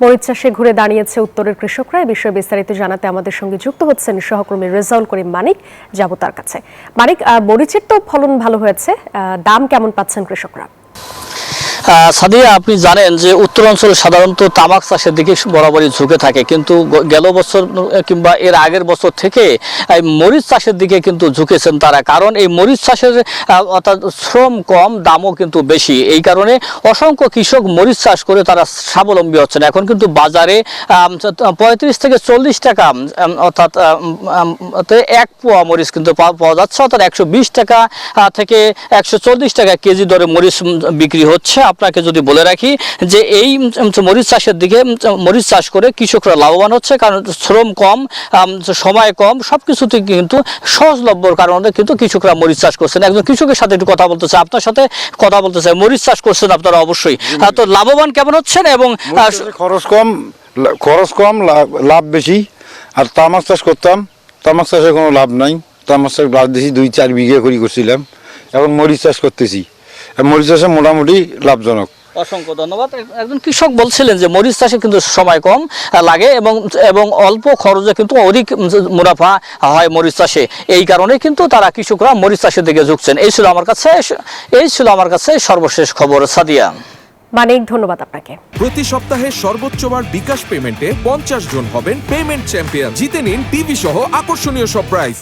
মরিচ চাষে ঘুরে দাঁড়িয়েছে উত্তরের কৃষকরা। এই বিষয়ে বিস্তারিত জানাতে আমাদের সঙ্গে যুক্ত হচ্ছেন সহকর্মী রেজাউল করিম মানিক। যাব তার কাছে। মানিক, মরিচের তো ফলন ভালো হয়েছে, দাম কেমন পাচ্ছেন কৃষকরা? সাদিয়া, আপনি জানেন যে উত্তরাঞ্চল সাধারণত তামাক চাষের দিকে বরাবরই ঝুঁকে থাকে, কিন্তু গেল বছর কিংবা এর আগের বছর থেকে এই মরিচ চাষের দিকে কিন্তু ঝুঁকেছেন তারা। কারণ এই মরিচ চাষের অর্থাৎ শ্রম কম, দামও কিন্তু বেশি। এই কারণে অসংখ্য কৃষক মরিচ চাষ করে তারা স্বাবলম্বী হচ্ছেন। এখন কিন্তু বাজারে 35 থেকে 40 টাকা অর্থাৎ এক পোয়া মরিচ কিন্তু পাওয়া যাচ্ছে, অর্থাৎ 120 টাকা থেকে 140 টাকা কেজি দরে মরিচ বিক্রি হচ্ছে। আপনাকে যদি বলে রাখি যে এই মরিচ চাষের দিকে মরিচ চাষ করে কৃষকরা লাভবান হচ্ছে, কারণ শ্রম কম, সময় কম, সবকিছুতে কিন্তু সহজলভ্যর কারণে কিন্তু কৃষকরা মরিচ চাষ করছেন। একজন কৃষকের সাথে একটু কথা বলতে চাই, আপনার সাথে কথা বলতে চাই। মরিচ চাষ করছেন আপনারা অবশ্যই, তো লাভবান কেমন হচ্ছেন? এবং খরচ কম লাভ বেশি। আর তামাক চাষ করতাম, তামাক চাষে কোনো লাভ নাই। তামাক চাষ বাদ দিয়েছি, 2-4 বিঘা করে করছিলাম। এখন মরিচ চাষ করতেছি, মরিচ চাষে মোটামুটি লাভজনক। অসংখ্য ধন্যবাদ। একজন কৃষক বলছিলেন যে মরিচ চাষে কিন্তু সময় কম লাগে এবং অল্প খরচে কিন্তু অধিক মুনাফা হয় মরিচ চাষে। এই কারণে কিন্তু তারা কৃষকরা মরিচ চাষের দিকে ঝুঁকছেন। এই ছিল আমার কাছে সর্বশেষ খবর। সাদিয়া, মানিক, ধন্যবাদ আপনাকে। প্রতি সপ্তাহে সর্বোচ্চবার বিকাশ পেমেন্টে 50 জন হবেন পেমেন্ট চ্যাম্পিয়ন। জিতে নিন টিভি সহ আকর্ষণীয় সব প্রাইজ।